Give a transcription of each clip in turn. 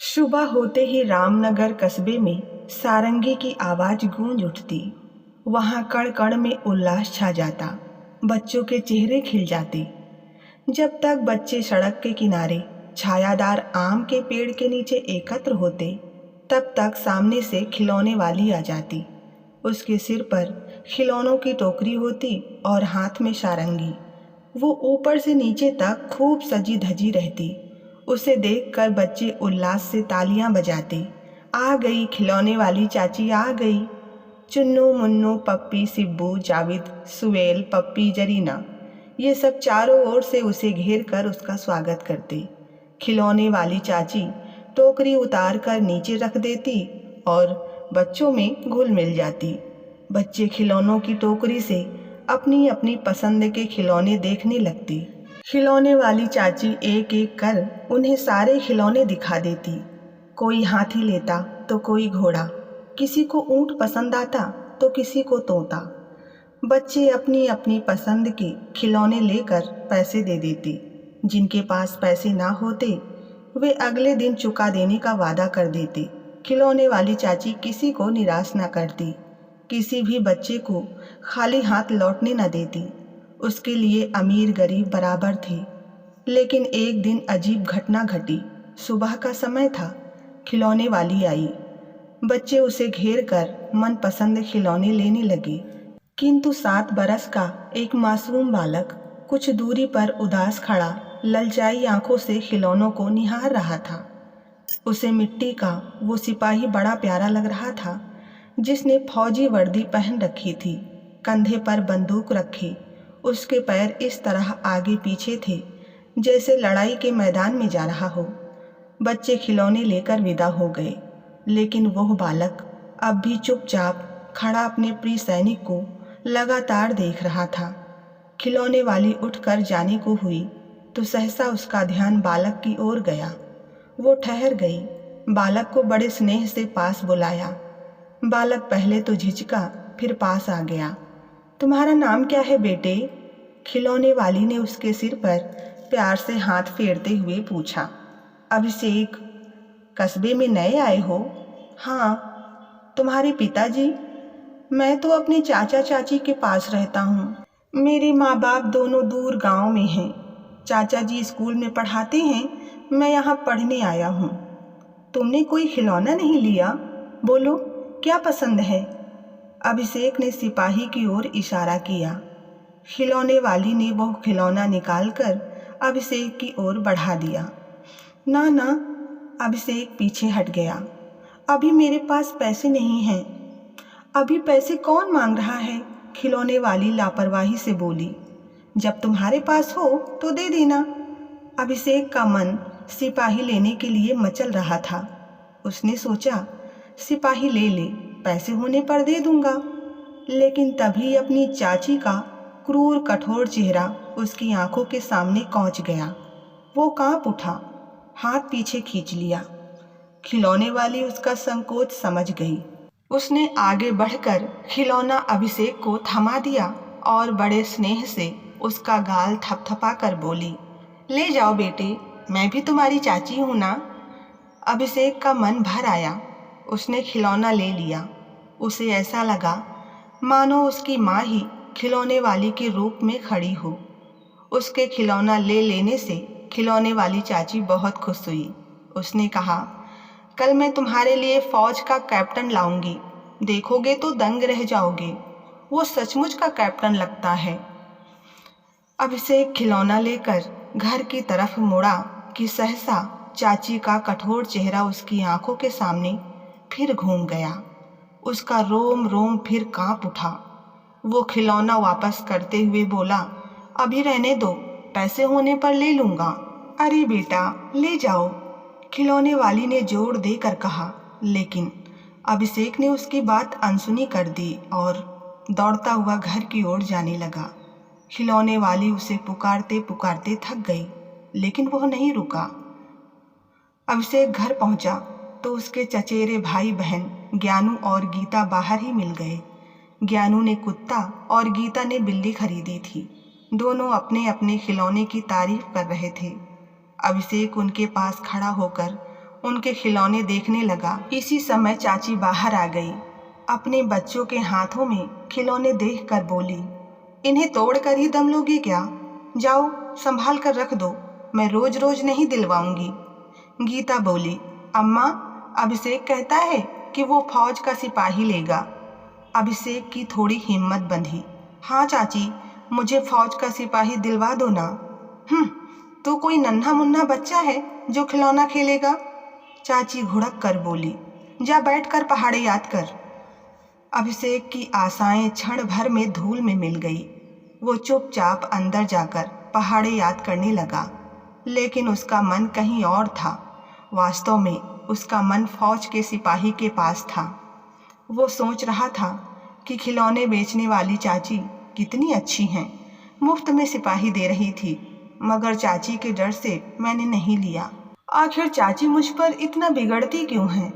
सुबह होते ही रामनगर कस्बे में सारंगी की आवाज़ गूंज उठती। वहाँ कण कण में उल्लास छा जाता, बच्चों के चेहरे खिल जाते। जब तक बच्चे सड़क के किनारे छायादार आम के पेड़ के नीचे एकत्र होते, तब तक सामने से खिलौने वाली आ जाती। उसके सिर पर खिलौनों की टोकरी होती और हाथ में सारंगी। वो ऊपर से नीचे तक खूब सजी धजी रहती। उसे देखकर बच्चे उल्लास से तालियां बजाते, आ गई खिलौने वाली चाची, आ गई। चुन्नू, मुन्नू, पप्पी, सिब्बू, जावेद, सुवेल, पप्पी, जरीना, ये सब चारों ओर से उसे घेर कर उसका स्वागत करते। खिलौने वाली चाची टोकरी उतार कर नीचे रख देती और बच्चों में घुल मिल जाती। बच्चे खिलौनों की टोकरी से अपनी अपनी पसंद के खिलौने देखने लगते। खिलौने वाली चाची एक एक कर उन्हें सारे खिलौने दिखा देती। कोई हाथी लेता तो कोई घोड़ा, किसी को ऊंट पसंद आता तो किसी को तोता। बच्चे अपनी अपनी पसंद के खिलौने लेकर पैसे दे देते। जिनके पास पैसे ना होते वे अगले दिन चुका देने का वादा कर देते। खिलौने वाली चाची किसी को निराश न करती, किसी भी बच्चे को खाली हाथ लौटने न देती। उसके लिए अमीर गरीब बराबर थे। लेकिन एक दिन अजीब घटना घटी। सुबह का समय था, खिलौने वाली आई। बच्चे उसे घेर कर मनपसंद खिलौने लेने लगे, किंतु 7 बरस का एक मासूम बालक कुछ दूरी पर उदास खड़ा ललचाई आंखों से खिलौनों को निहार रहा था। उसे मिट्टी का वो सिपाही बड़ा प्यारा लग रहा था, जिसने फौजी वर्दी पहन रखी थी, कंधे पर बंदूक रखी। उसके पैर इस तरह आगे पीछे थे जैसे लड़ाई के मैदान में जा रहा हो। बच्चे खिलौने लेकर विदा हो गए, लेकिन वह बालक अब भी चुपचाप खड़ा अपने प्रिय सैनिक को लगातार देख रहा था। खिलौने वाली उठकर जाने को हुई तो सहसा उसका ध्यान बालक की ओर गया। वो ठहर गई, बालक को बड़े स्नेह से पास बुलाया। बालक पहले तो झिझका, फिर पास आ गया। तुम्हारा नाम क्या है बेटे? खिलौने वाली ने उसके सिर पर प्यार से हाथ फेरते हुए पूछा। अभिषेक। कस्बे में नए आए हो? हाँ। तुम्हारे पिताजी? मैं तो अपने चाचा चाची के पास रहता हूँ। मेरे माँ बाप दोनों दूर गांव में हैं। चाचा जी स्कूल में पढ़ाते हैं, मैं यहाँ पढ़ने आया हूँ। तुमने कोई खिलौना नहीं लिया? बोलो, क्या पसंद है? अभिषेक ने सिपाही की ओर इशारा किया। खिलौने वाली ने वह खिलौना निकालकर अभिषेक की ओर बढ़ा दिया। ना ना, अभिषेक पीछे हट गया। अभी मेरे पास पैसे नहीं हैं। अभी पैसे कौन मांग रहा है? खिलौने वाली लापरवाही से बोली। जब तुम्हारे पास हो तो दे देना। अभिषेक का मन सिपाही लेने के लिए मचल रहा था। उसने सोचा, सिपाही ले ले, पैसे होने पर दे दूंगा। लेकिन तभी अपनी चाची का क्रूर कठोर चेहरा उसकी आंखों के सामने पहुंच गया। वो कांप उठा, हाथ पीछे खींच लिया। खिलौने वाली उसका संकोच समझ गई। उसने आगे बढ़कर खिलौना अभिषेक को थमा दिया और बड़े स्नेह से उसका गाल थपथपा कर बोली, ले जाओ बेटे, मैं भी तुम्हारी चाची हूँ ना। अभिषेक का मन भर आया। उसने खिलौना ले लिया। उसे ऐसा लगा मानो उसकी माँ ही खिलौने वाली के रूप में खड़ी हो। उसके खिलौना ले लेने से खिलौने वाली चाची बहुत खुश हुई। उसने कहा, कल मैं तुम्हारे लिए फौज का कैप्टन लाऊंगी, देखोगे तो दंग रह जाओगे। वो सचमुच का कैप्टन लगता है। अभिषेक खिलौना लेकर घर की तरफ मुड़ा कि सहसा चाची का कठोर चेहरा उसकी आंखों के सामने फिर घूम गया। उसका रोम रोम फिर कांप उठा। वो खिलौना वापस करते हुए बोला, अभी रहने दो, पैसे होने पर ले लूँगा। अरे बेटा, ले जाओ, खिलौने वाली ने जोर देकर कहा। लेकिन अभिषेक ने उसकी बात अनसुनी कर दी और दौड़ता हुआ घर की ओर जाने लगा। खिलौने वाली उसे पुकारते पुकारते थक गई, लेकिन वह नहीं रुका। अभिषेक घर पहुंचा तो उसके चचेरे भाई बहन ज्ञानू और गीता बाहर ही मिल गए। ज्ञानू ने कुत्ता और गीता ने बिल्ली खरीदी थी। दोनों अपने अपने खिलौने की तारीफ कर रहे थे। अभिषेक उनके पास खड़ा होकर उनके खिलौने देखने लगा। इसी समय चाची बाहर आ गई। अपने बच्चों के हाथों में खिलौने देखकर बोली, इन्हें तोड़ कर ही दम लोगे क्या? जाओ संभाल कर रख दो, मैं रोज रोज नहीं दिलवाऊंगी। गीता बोली, अम्मा, अभिषेक कहता है कि वो फौज का सिपाही लेगा। अभिषेक की थोड़ी हिम्मत बंधी। हाँ चाची, मुझे फौज का सिपाही दिलवा दो ना। तू कोई नन्हा मुन्ना बच्चा है जो खिलौना खेलेगा? चाची घुड़क कर बोली, जा बैठ कर पहाड़े याद कर। अभिषेक की आशाएं क्षण भर में धूल में मिल गई। वो चुपचाप अंदर जाकर पहाड़े याद करने लगा, लेकिन उसका मन कहीं और था। वास्तव में उसका मन फौज के सिपाही के पास था। वो सोच रहा था कि खिलौने बेचने वाली चाची कितनी अच्छी हैं, मुफ्त में सिपाही दे रही थी, मगर चाची के डर से मैंने नहीं लिया। आखिर चाची मुझ पर इतना बिगड़ती क्यों है?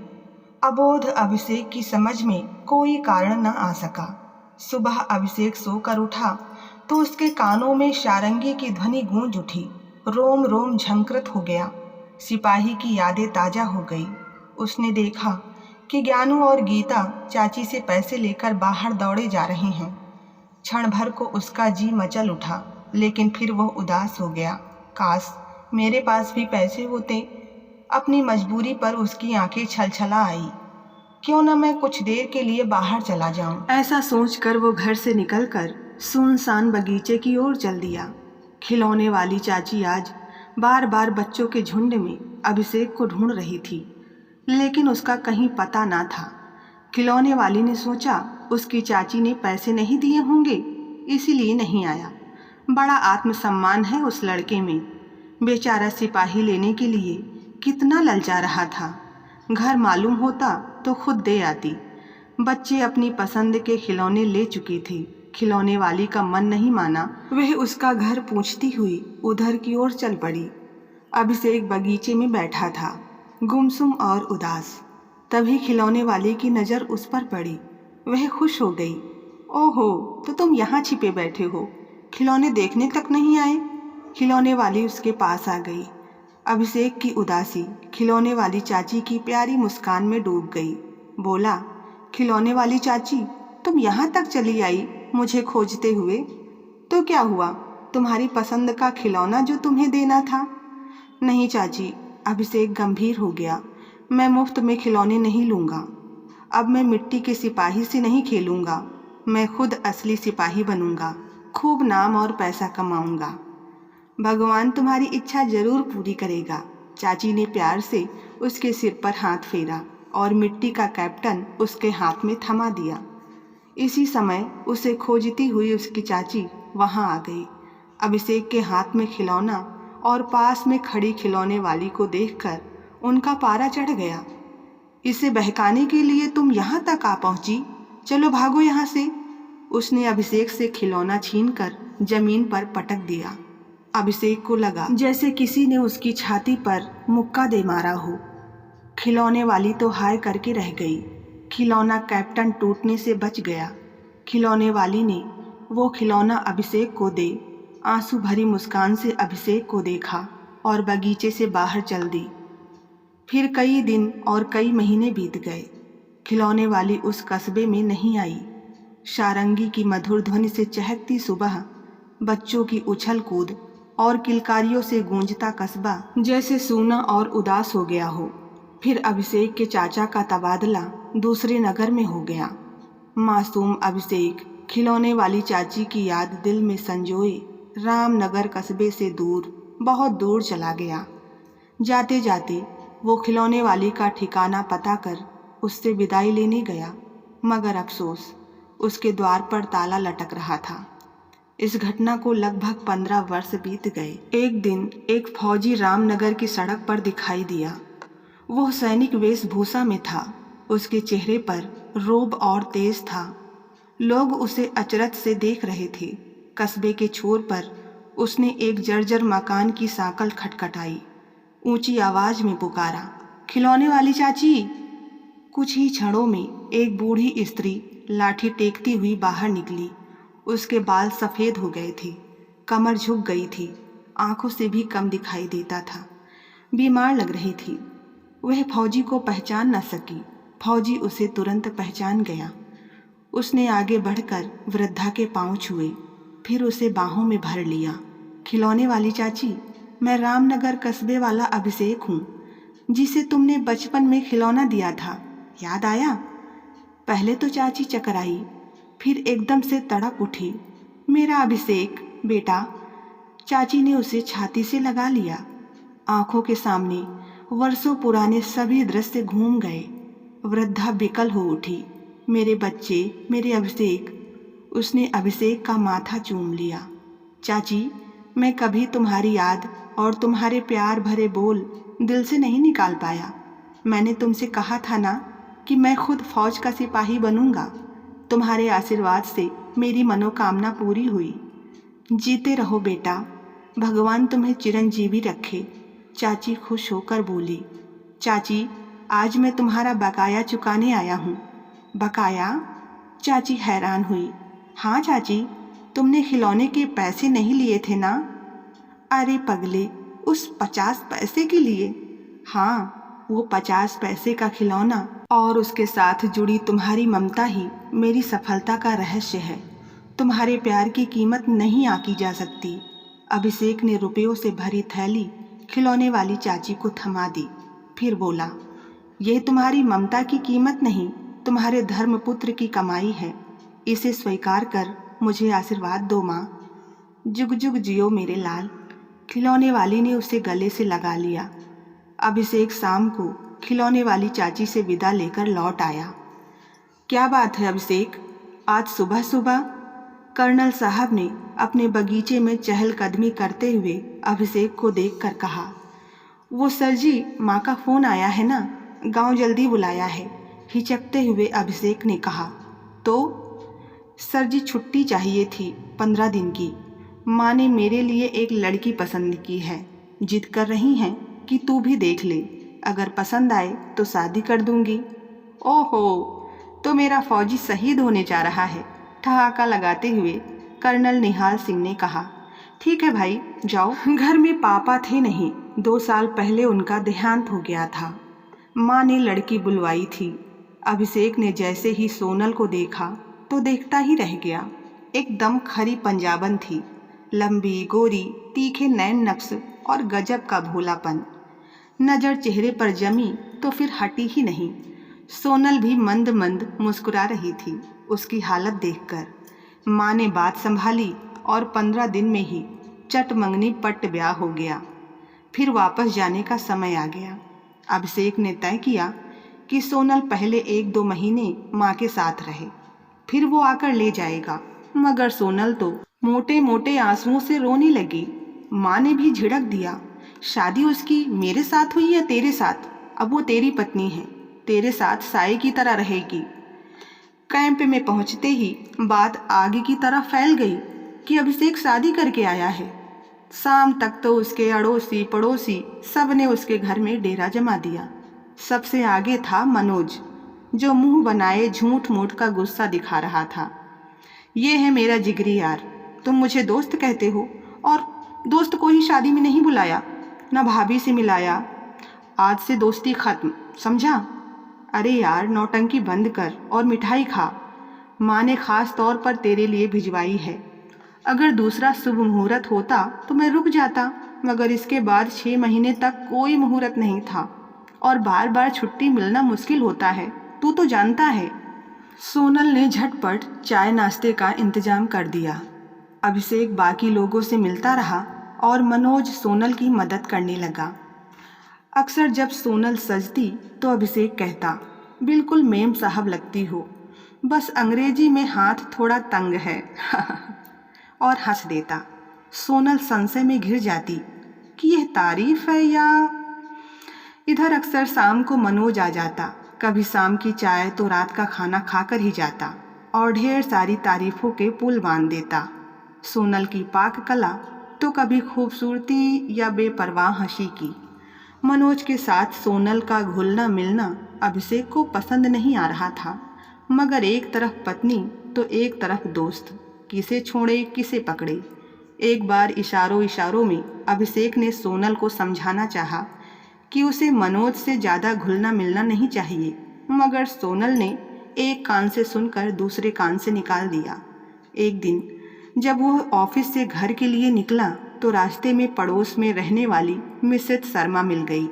अबोध अभिषेक की समझ में कोई कारण न आ सका। सुबह अभिषेक सोकर उठा तो उसके कानों में सारंगी की ध्वनि गूंज उठी। रोम रोम झंकृत हो गया। सिपाही की यादें ताजा हो गई। उसने देखा कि ज्ञानू और गीता चाची से पैसे लेकर बाहर दौड़े जा रहे हैं। क्षण भर को उसका जी मचल उठा, लेकिन फिर वह उदास हो गया। काश मेरे पास भी पैसे होते। अपनी मजबूरी पर उसकी आंखें छलछला आई। क्यों न मैं कुछ देर के लिए बाहर चला जाऊं। ऐसा सोचकर वो घर से निकलकर सुनसान बगीचे की ओर चल दिया। खिलौने वाली चाची आज बार बार बच्चों के झुंड में अभिषेक को ढूंढ रही थी, लेकिन उसका कहीं पता ना था। खिलौने वाली ने सोचा उसकी चाची ने पैसे नहीं दिए होंगे, इसीलिए नहीं आया। बड़ा आत्मसम्मान है उस लड़के में। बेचारा सिपाही लेने के लिए कितना ललचा रहा था। घर मालूम होता तो खुद दे आती। बच्चे अपनी पसंद के खिलौने ले चुकी थी। खिलौने वाली का मन नहीं माना। वह उसका घर पूछती हुई उधर की ओर चल पड़ी। अभिषेक बगीचे में बैठा था, गुमसुम और उदास। तभी खिलौने वाली की नज़र उस पर पड़ी। वह खुश हो गई। ओहो, तो तुम यहाँ छिपे बैठे हो, खिलौने देखने तक नहीं आए? खिलौने वाली उसके पास आ गई। अभिषेक की उदासी खिलौने वाली चाची की प्यारी मुस्कान में डूब गई। बोला, खिलौने वाली चाची, तुम यहाँ तक चली आई मुझे खोजते हुए? तो क्या हुआ, तुम्हारी पसंद का खिलौना जो तुम्हें देना था? नहीं चाची, अभिषेक गंभीर हो गया, मैं मुफ्त में खिलौने नहीं लूँगा। अब मैं मिट्टी के सिपाही से नहीं खेलूँगा, मैं खुद असली सिपाही बनूँगा, खूब नाम और पैसा कमाऊँगा। भगवान तुम्हारी इच्छा जरूर पूरी करेगा। चाची ने प्यार से उसके सिर पर हाथ फेरा और मिट्टी का कैप्टन उसके हाथ में थमा दिया। इसी समय उसे खोजती हुई उसकी चाची वहां आ गई। अभिषेक के हाथ में खिलौना और पास में खड़ी खिलौने वाली को देखकर उनका पारा चढ़ गया। इसे बहकाने के लिए तुम यहाँ तक आ पहुंची? चलो भागो यहाँ से। उसने अभिषेक से खिलौना छीनकर जमीन पर पटक दिया। अभिषेक को लगा जैसे किसी ने उसकी छाती पर मुक्का दे मारा हो। खिलौने वाली तो हाय करके रह गई। खिलौना कैप्टन टूटने से बच गया। खिलौने वाली ने वो खिलौना अभिषेक को दे आंसू भरी मुस्कान से अभिषेक को देखा और बगीचे से बाहर चल दी। फिर कई दिन और कई महीने बीत गए। खिलौने वाली उस कस्बे में नहीं आई। सारंगी की मधुर ध्वनि से चहकती सुबह, बच्चों की उछल कूद और किलकारियों से गूंजता कस्बा जैसे सूना और उदास हो गया हो। फिर अभिषेक के चाचा का तबादला दूसरे नगर में हो गया। मासूम अभिषेक खिलौने वाली चाची की याद दिल में संजोए रामनगर कस्बे से दूर, बहुत दूर चला गया। जाते जाते वो खिलौने वाली का ठिकाना पता कर उससे विदाई लेने गया, मगर अफसोस उसके द्वार पर ताला लटक रहा था। इस घटना को लगभग 15 वर्ष बीत गए। एक दिन एक फौजी रामनगर की सड़क पर दिखाई दिया। वह सैनिक वेशभूषा में था। उसके चेहरे पर रोब और तेज था। लोग उसे अचरज से देख रहे थे। कस्बे के छोर पर उसने एक जर्जर मकान की सांकल खटखटाई। ऊंची आवाज में पुकारा, खिलौने वाली चाची। कुछ ही क्षणों में एक बूढ़ी स्त्री लाठी टेकती हुई बाहर निकली। उसके बाल सफ़ेद हो गए थे, कमर झुक गई थी, आंखों से भी कम दिखाई देता था, बीमार लग रही थी। वह फौजी को पहचान न सकी। फौजी उसे तुरंत पहचान गया। उसने आगे बढ़कर वृद्धा के पांव छुए, फिर उसे बाहों में भर लिया। खिलौने वाली चाची, मैं रामनगर कस्बे वाला अभिषेक हूँ, जिसे तुमने बचपन में खिलौना दिया था, याद आया? पहले तो चाची चकराई, फिर एकदम से तड़प उठी। मेरा अभिषेक बेटा। चाची ने उसे छाती से लगा लिया। आंखों के सामने वर्षों पुराने सभी दृश्य घूम गए। वृद्धा बिकल हो उठी। मेरे बच्चे, मेरे अभिषेक। उसने अभिषेक का माथा चूम लिया। चाची, मैं कभी तुम्हारी याद और तुम्हारे प्यार भरे बोल दिल से नहीं निकाल पाया। मैंने तुमसे कहा था ना कि मैं खुद फौज का सिपाही बनूंगा। तुम्हारे आशीर्वाद से मेरी मनोकामना पूरी हुई। जीते रहो बेटा, भगवान तुम्हें चिरंजीवी रखे। चाची खुश होकर बोली। चाची, आज मैं तुम्हारा बकाया चुकाने आया हूँ। बकाया? चाची हैरान हुई। हाँ चाची, तुमने खिलौने के पैसे नहीं लिए थे ना? अरे पगले, उस 50 पैसे के लिए? हाँ, वो 50 पैसे का खिलौना और उसके साथ जुड़ी तुम्हारी ममता ही मेरी सफलता का रहस्य है। तुम्हारे प्यार की कीमत नहीं आंकी जा सकती। अभिषेक ने रुपयों से भरी थैली खिलौने वाली चाची को थमा दी। फिर बोला, यह तुम्हारी ममता की कीमत नहीं, तुम्हारे धर्मपुत्र की कमाई है। इसे स्वीकार कर मुझे आशीर्वाद दो माँ। जुग जुग जियो मेरे लाल। खिलौने वाली ने उसे गले से लगा लिया। अभिषेक शाम को खिलौने वाली चाची से विदा लेकर लौट आया। क्या बात है अभिषेक, आज सुबह सुबह? कर्नल साहब ने अपने बगीचे में चहलकदमी करते हुए अभिषेक को देखकर कहा। वो सर जी, माँ का फ़ोन आया है ना, गांव जल्दी बुलाया है। हिचकते हुए अभिषेक ने कहा। तो? सर जी, छुट्टी चाहिए थी 15 दिन की। माँ ने मेरे लिए एक लड़की पसंद की है। जिद कर रही हैं कि तू भी देख ले, अगर पसंद आए तो शादी कर दूंगी। ओहो, तो मेरा फौजी शहीद होने जा रहा है, ठहाका लगाते हुए कर्नल निहाल सिंह ने कहा। ठीक है भाई, जाओ। घर में पापा थे नहीं, 2 साल पहले उनका देहांत हो गया था। माँ ने लड़की बुलवाई थी। अभिषेक ने जैसे ही सोनल को देखा तो देखता ही रह गया। एकदम खरी पंजाबन थी, लंबी, गोरी, तीखे नैन नक्श और गजब का भोलापन। नज़र चेहरे पर जमी तो फिर हटी ही नहीं। सोनल भी मंद मंद मुस्कुरा रही थी उसकी हालत देखकर। माँ ने बात संभाली और 15 दिन में ही चट मंगनी पट ब्याह हो गया। फिर वापस जाने का समय आ गया। अभिषेक ने तय किया कि सोनल पहले 1-2 महीने माँ के साथ रहे, फिर वो आकर ले जाएगा। मगर सोनल तो मोटे मोटे आंसुओं से रोने लगी। माँ ने भी झिड़क दिया, शादी उसकी मेरे साथ हुई या तेरे साथ? अब वो तेरी पत्नी है, तेरे साथ साये की तरह रहेगी। कैंप में पहुंचते ही बात आगे की तरह फैल गई कि अभिषेक शादी करके आया है। शाम तक तो उसके अड़ोसी पड़ोसी सब ने उसके घर में डेरा जमा दिया। सबसे आगे था मनोज, जो मुंह बनाए झूठ मूठ का गुस्सा दिखा रहा था। ये है मेरा जिगरी यार, तुम मुझे दोस्त कहते हो और दोस्त को ही शादी में नहीं बुलाया, न भाभी से मिलाया। आज से दोस्ती खत्म, समझा? अरे यार, नौटंकी बंद कर और मिठाई खा। माँ ने खास तौर पर तेरे लिए भिजवाई है। अगर दूसरा शुभ मुहूर्त होता तो मैं रुक जाता, मगर इसके बाद 6 महीने तक कोई मुहूर्त नहीं था और बार बार छुट्टी मिलना मुश्किल होता है, तू तो जानता है। सोनल ने झटपट चाय नाश्ते का इंतजाम कर दिया। अभिषेक बाकी लोगों से मिलता रहा और मनोज सोनल की मदद करने लगा। अक्सर जब सोनल सजती तो अभिषेक कहता, बिल्कुल मेम साहब लगती हो, बस अंग्रेजी में हाथ थोड़ा तंग है और हंस देता। सोनल संशय में घिर जाती कि यह तारीफ है या। इधर अक्सर शाम को मनोज आ जाता, कभी शाम की चाय तो रात का खाना खाकर ही जाता और ढेर सारी तारीफों के पुल बांध देता। सोनल की पाक कला तो कभी खूबसूरती या बेपरवाह हंसी की। मनोज के साथ सोनल का घुलना मिलना अभिषेक को पसंद नहीं आ रहा था, मगर एक तरफ पत्नी तो एक तरफ दोस्त, किसे छोड़े किसे पकड़े। एक बार इशारों इशारों में अभिषेक ने सोनल को समझाना चाहा कि उसे मनोज से ज़्यादा घुलना मिलना नहीं चाहिए, मगर सोनल ने एक कान से सुनकर दूसरे कान से निकाल दिया। एक दिन जब वह ऑफिस से घर के लिए निकला तो रास्ते में पड़ोस में रहने वाली मिसेस शर्मा मिल गई।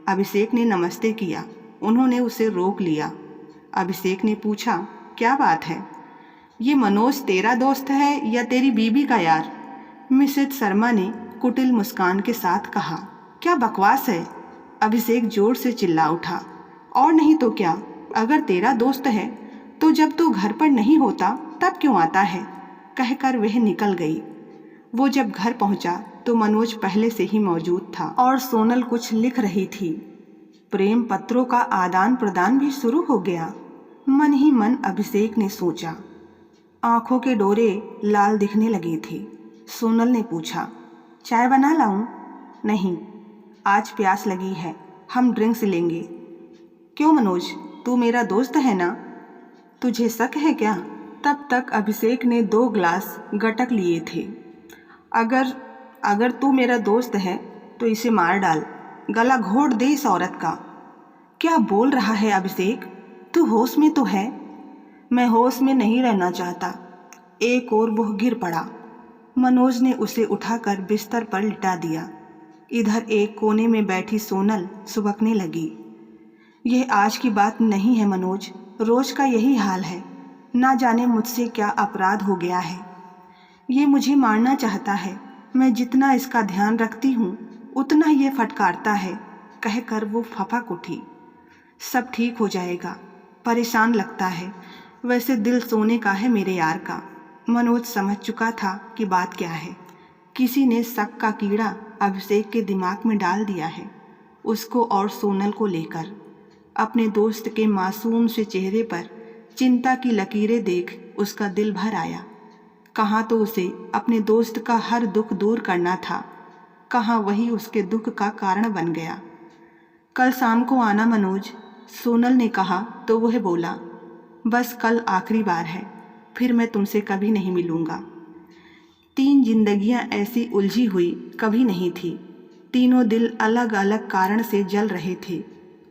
अभिषेक ने नमस्ते किया। उन्होंने उसे रोक लिया। अभिषेक ने पूछा, क्या बात है? ये मनोज तेरा दोस्त है या तेरी बीबी का यार? मिसेस शर्मा ने कुटिल मुस्कान के साथ कहा। क्या बकवास है? अभिषेक जोर से चिल्ला उठा। और नहीं तो क्या, अगर तेरा दोस्त है तो जब तू घर पर नहीं होता तब क्यों आता है? कहकर वह निकल गई। वो जब घर पहुंचा तो मनोज पहले से ही मौजूद था और सोनल कुछ लिख रही थी। प्रेम पत्रों का आदान प्रदान भी शुरू हो गया। मन ही मन अभिषेक ने सोचा। आंखों के डोरे लाल दिखने लगे थे। सोनल ने पूछा, चाय बना लाऊं? नहीं, आज प्यास लगी है, हम ड्रिंक्स लेंगे। क्यों मनोज, तू मेरा दोस्त है ना? तुझे शक है क्या? तब तक अभिषेक ने 2 ग्लास गटक लिए थे। अगर तू मेरा दोस्त है तो इसे मार डाल, गला घोट दे इस औरत का। क्या बोल रहा है अभिषेक? तू होश में तो है? मैं होश में नहीं रहना चाहता। एक और वह गिर पड़ा। मनोज ने उसे उठाकर बिस्तर पर लिटा दिया। इधर एक कोने में बैठी सोनल सुबकने लगी। यह आज की बात नहीं है मनोज, रोज का यही हाल है। ना जाने मुझसे क्या अपराध हो गया है। ये मुझे मारना चाहता है। मैं जितना इसका ध्यान रखती हूँ उतना ये फटकारता है। कहकर वो फपक उठी। सब ठीक हो जाएगा। परेशान लगता है, वैसे दिल सोने का है मेरे यार का। मनोज समझ चुका था कि बात क्या है। किसी ने शक का कीड़ा अभिषेक के दिमाग में डाल दिया है, उसको और सोनल को लेकर। अपने दोस्त के मासूम से चेहरे पर चिंता की लकीरें देख उसका दिल भर आया। कहाँ तो उसे अपने दोस्त का हर दुख दूर करना था, कहाँ वही उसके दुख का कारण बन गया। कल शाम को आना मनोज, सोनल ने कहा तो वह बोला, बस कल आखिरी बार है, फिर मैं तुमसे कभी नहीं मिलूँगा। 3 जिंदगियां ऐसी उलझी हुई कभी नहीं थी। तीनों दिल अलग अलग कारण से जल रहे थे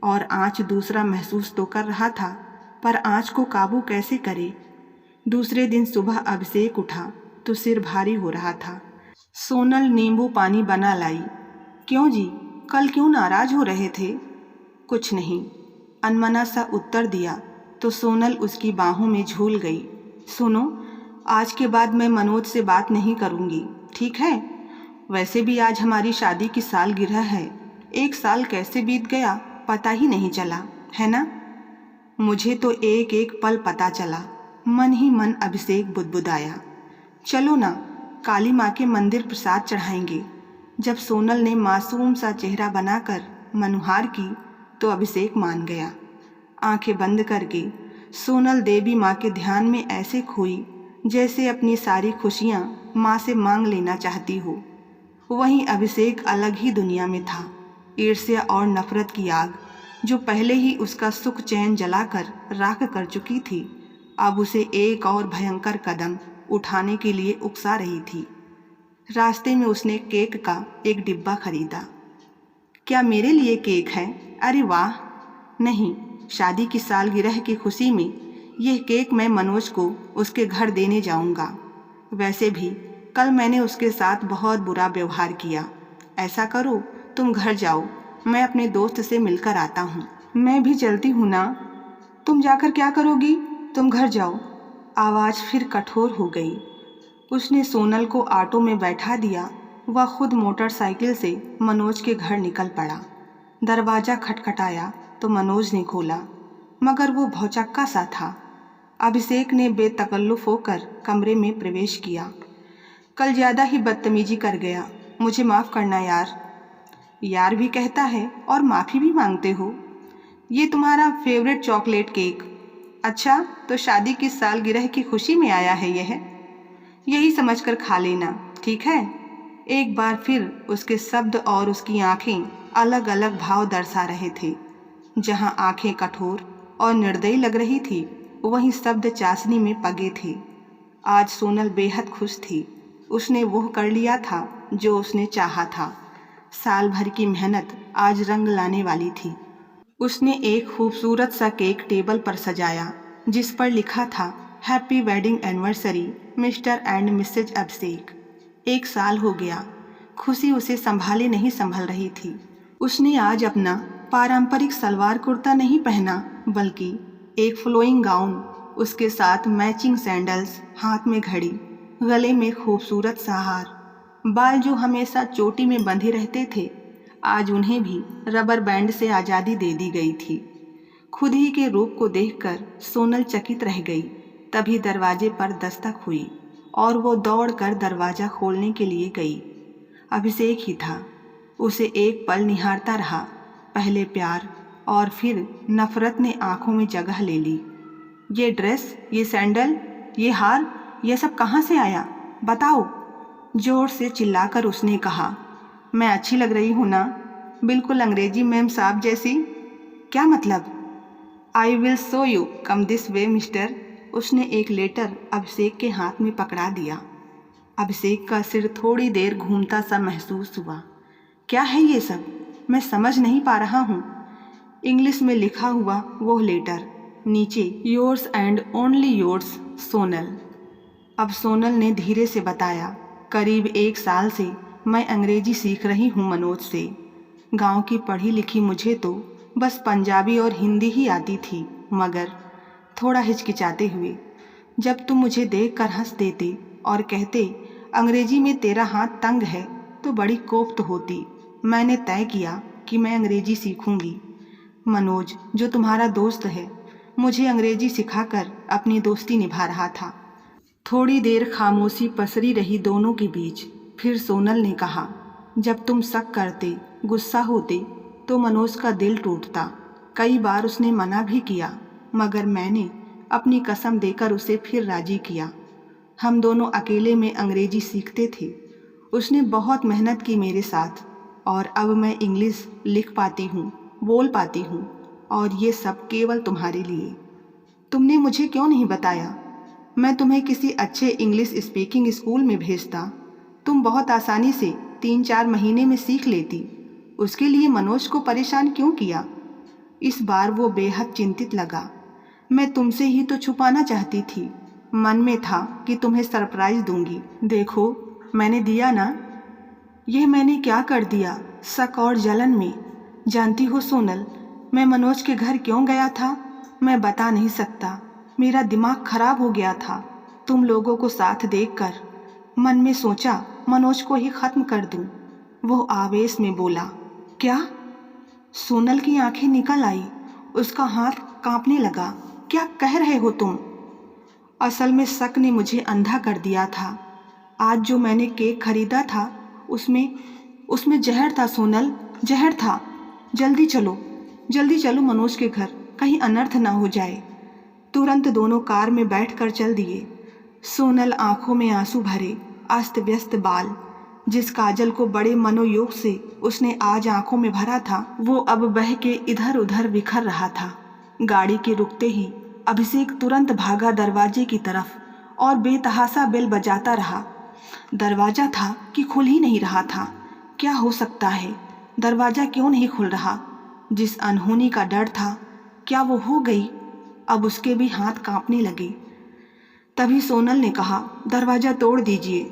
और आँच दूसरा महसूस तो कर रहा था, पर आँच को काबू कैसे करे। दूसरे दिन सुबह अभिषेक उठा तो सिर भारी हो रहा था। सोनल नींबू पानी बना लाई। क्यों जी, कल क्यों नाराज हो रहे थे? कुछ नहीं, अनमना सा उत्तर दिया तो सोनल उसकी बाहों में झूल गई। सुनो, आज के बाद मैं मनोज से बात नहीं करूँगी, ठीक है? वैसे भी आज हमारी शादी की सालगिरह है। 1 साल कैसे बीत गया पता ही नहीं चला, है ना? मुझे तो एक एक पल पता चला। मन ही मन अभिषेक बुदबुदाया। चलो ना, काली माँ के मंदिर प्रसाद चढ़ाएंगे। जब सोनल ने मासूम सा चेहरा बनाकर मनुहार की तो अभिषेक मान गया। आंखें बंद करके सोनल देवी माँ के ध्यान में ऐसे खोई जैसे अपनी सारी खुशियाँ माँ से मांग लेना चाहती हो। वहीं अभिषेक अलग ही दुनिया में था। ईर्ष्या और नफरत की आग जो पहले ही उसका सुख चैन जलाकर राख कर चुकी थी, अब उसे एक और भयंकर कदम उठाने के लिए उकसा रही थी। रास्ते में उसने केक का एक डिब्बा खरीदा। क्या मेरे लिए केक है? अरे वाह! नहीं, शादी की सालगिरह की खुशी में यह केक मैं मनोज को उसके घर देने जाऊंगा। वैसे भी कल मैंने उसके साथ बहुत बुरा व्यवहार किया। ऐसा करो, तुम घर जाओ, मैं अपने दोस्त से मिलकर आता हूँ। मैं भी चलती हूँ ना। तुम जाकर क्या करोगी? तुम घर जाओ। आवाज़ फिर कठोर हो गई। उसने सोनल को ऑटो में बैठा दिया। वह खुद मोटरसाइकिल से मनोज के घर निकल पड़ा। दरवाज़ा खटखटाया तो मनोज ने खोला, मगर वो भौचक्का सा था। अभिषेक ने बेतकल्लुफ़ होकर कमरे में प्रवेश किया। कल ज़्यादा ही बदतमीजी कर गया, मुझे माफ़ करना यार। यार भी कहता है और माफ़ी भी मांगते हो। ये तुम्हारा फेवरेट चॉकलेट केक। अच्छा, तो शादी की सालगिरह की खुशी में आया है यही समझकर खा लेना, ठीक है? एक बार फिर उसके शब्द और उसकी आंखें अलग अलग भाव दर्शा रहे थे। जहां आंखें कठोर और निर्दयी लग रही थी, वहीं शब्द चाशनी में पगे थे। आज सोनल बेहद खुश थी। उसने वो कर लिया था जो उसने चाहा था। साल भर की मेहनत आज रंग लाने वाली थी। उसने एक खूबसूरत सा केक टेबल पर सजाया जिस पर लिखा था happy wedding anniversary Mr and Mrs Abhishek. 1 साल हो गया। खुशी उसे संभाले नहीं संभल रही थी। उसने आज अपना पारंपरिक सलवार कुर्ता नहीं पहना बल्कि एक फ्लोइंग गाउन, उसके साथ मैचिंग सैंडल्स, हाथ में घड़ी, गले में खूबसूरत सा हार। बाल जो हमेशा चोटी में बंधे रहते थे आज उन्हें भी रबर बैंड से आज़ादी दे दी गई थी। खुद ही के रूप को देखकर सोनल चकित रह गई। तभी दरवाजे पर दस्तक हुई और वो दौड़कर दरवाज़ा खोलने के लिए गई। अभिषेक ही था। उसे एक पल निहारता रहा। पहले प्यार और फिर नफरत ने आंखों में जगह ले ली। ये ड्रेस, ये सैंडल, ये हार, ये सब कहाँ से आया? बताओ, जोर से चिल्लाकर उसने कहा। मैं अच्छी लग रही हूँ ना? बिल्कुल अंग्रेजी मैम साहब जैसी। क्या मतलब? I will show you, come this way mister. उसने एक लेटर अभिषेक के हाथ में पकड़ा दिया। अभिषेक का सिर थोड़ी देर घूमता सा महसूस हुआ। क्या है ये सब? मैं समझ नहीं पा रहा हूँ। इंग्लिश में लिखा हुआ वो लेटर, नीचे yours and only yours Sonal. अब सोनल ने धीरे से बताया, करीब 1 साल से मैं अंग्रेजी सीख रही हूँ मनोज से। गांव की पढ़ी लिखी मुझे तो बस पंजाबी और हिंदी ही आती थी, मगर थोड़ा हिचकिचाते हुए। जब तुम मुझे देखकर हंस देते और कहते अंग्रेजी में तेरा हाथ तंग है तो बड़ी कोफ्त होती। मैंने तय किया कि मैं अंग्रेजी सीखूंगी। मनोज, जो तुम्हारा दोस्त है, मुझे अंग्रेजी सिखाकर अपनी दोस्ती निभा रहा था। थोड़ी देर खामोशी पसरी रही दोनों के बीच। फिर सोनल ने कहा, जब तुम शक करते, गुस्सा होते तो मनोज का दिल टूटता। कई बार उसने मना भी किया, मगर मैंने अपनी कसम देकर उसे फिर राजी किया। हम दोनों अकेले में अंग्रेजी सीखते थे। उसने बहुत मेहनत की मेरे साथ और अब मैं इंग्लिश लिख पाती हूँ, बोल पाती हूँ, और ये सब केवल तुम्हारे लिए। तुमने मुझे क्यों नहीं बताया? मैं तुम्हें किसी अच्छे इंग्लिश स्पीकिंग स्कूल में भेजता। तुम बहुत आसानी से 3-4 महीने में सीख लेती। उसके लिए मनोज को परेशान क्यों किया? इस बार वो बेहद चिंतित लगा। मैं तुमसे ही तो छुपाना चाहती थी। मन में था कि तुम्हें सरप्राइज दूंगी। देखो, मैंने दिया ना। यह मैंने क्या कर दिया? शक और जलन में। जानती हो सोनल, मैं मनोज के घर क्यों गया था? मैं बता नहीं सकता। मेरा दिमाग खराब हो गया था तुम लोगों को साथ देखकर। मन में सोचा मनोज को ही खत्म कर दूं। वो आवेश में बोला, क्या? सोनल की आंखें निकल आई। उसका हाथ कांपने लगा। क्या कह रहे हो तुम? असल में शक ने मुझे अंधा कर दिया था। आज जो मैंने केक खरीदा था उसमें जहर था सोनल, जहर था। जल्दी चलो मनोज के घर, कहीं अनर्थ ना हो जाए। तुरंत दोनों कार में बैठकर चल दिए। सोनल आंखों में आंसू भरे, अस्त व्यस्त बाल, जिस काजल को बड़े मनोयोग से उसने आज आंखों में भरा था, वो अब बह के इधर उधर बिखर रहा था। गाड़ी के रुकते ही अभिषेक तुरंत भागा दरवाजे की तरफ और बेतहासा बेल बजाता रहा। दरवाजा था कि खुल ही नहीं रहा था। क्या हो सकता है? दरवाजा क्यों नहीं खुल रहा? जिस अनहोनी का डर था, क्या वो हो गई? अब उसके भी हाथ कांपने लगे। तभी सोनल ने कहा, दरवाजा तोड़ दीजिए।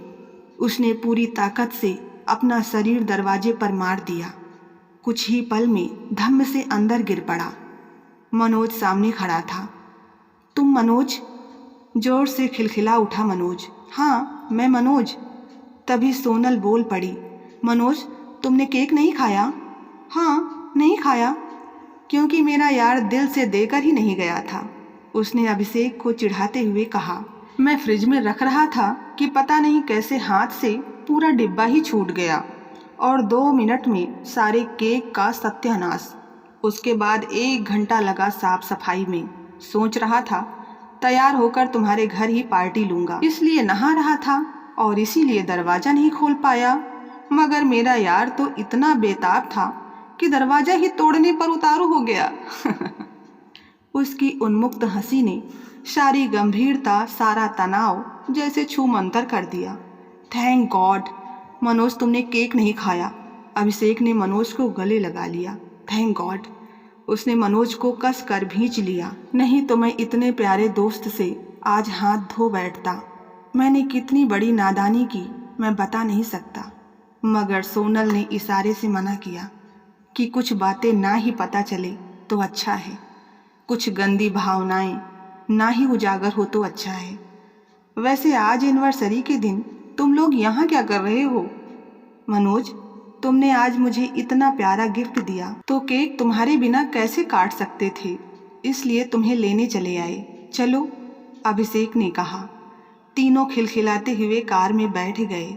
उसने पूरी ताकत से अपना शरीर दरवाजे पर मार दिया। कुछ ही पल में धम्म से अंदर गिर पड़ा। मनोज सामने खड़ा था। तुम मनोज? जोर से खिलखिला उठा मनोज। हाँ, मैं मनोज। तभी सोनल बोल पड़ी, मनोज, तुमने केक नहीं खाया? हाँ, नहीं खाया, क्योंकि मेरा यार दिल से देकर ही नहीं गया था। उसने अभिषेक को चिढ़ाते हुए कहा। मैं फ्रिज में रख रहा था कि पता नहीं कैसे हाथ से पूरा डिब्बा ही छूट गया और 2 मिनट में सारे केक का सत्यानाश। उसके बाद 1 घंटा लगा साफ सफाई में। सोच रहा था तैयार होकर तुम्हारे घर ही पार्टी लूँगा, इसलिए नहा रहा था और इसीलिए दरवाज़ा नहीं खोल पाया। मगर मेरा यार तो इतना बेताब था कि दरवाज़ा ही तोड़ने पर उतारू हो गया। उसकी उन्मुक्त हंसी ने सारी गंभीरता, सारा तनाव जैसे छूमंतर कर दिया। थैंक गॉड मनोज, तुमने केक नहीं खाया। अभिषेक ने मनोज को गले लगा लिया। थैंक गॉड, उसने मनोज को कस कर भींच लिया, नहीं तो मैं इतने प्यारे दोस्त से आज हाथ धो बैठता। मैंने कितनी बड़ी नादानी की मैं बता नहीं सकता। मगर सोनल ने इशारे से मना किया कि कुछ बातें ना ही पता चले तो अच्छा है, कुछ गंदी भावनाएं ना ही उजागर हो तो अच्छा है। वैसे आज एनिवर्सरी के दिन तुम लोग यहाँ क्या कर रहे हो? मनोज, तुमने आज मुझे इतना प्यारा गिफ्ट दिया तो केक तुम्हारे बिना कैसे काट सकते थे, इसलिए तुम्हें लेने चले आए। चलो, अभिषेक ने कहा। तीनों खिलखिलाते हुए कार में बैठ गए।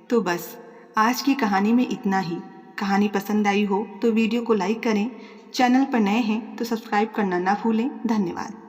तो बस आज की कहानी में इतना ही। कहानी पसंद आई हो तो वीडियो को लाइक करें, चैनल पर नए हैं तो सब्सक्राइब करना ना भूलें। धन्यवाद।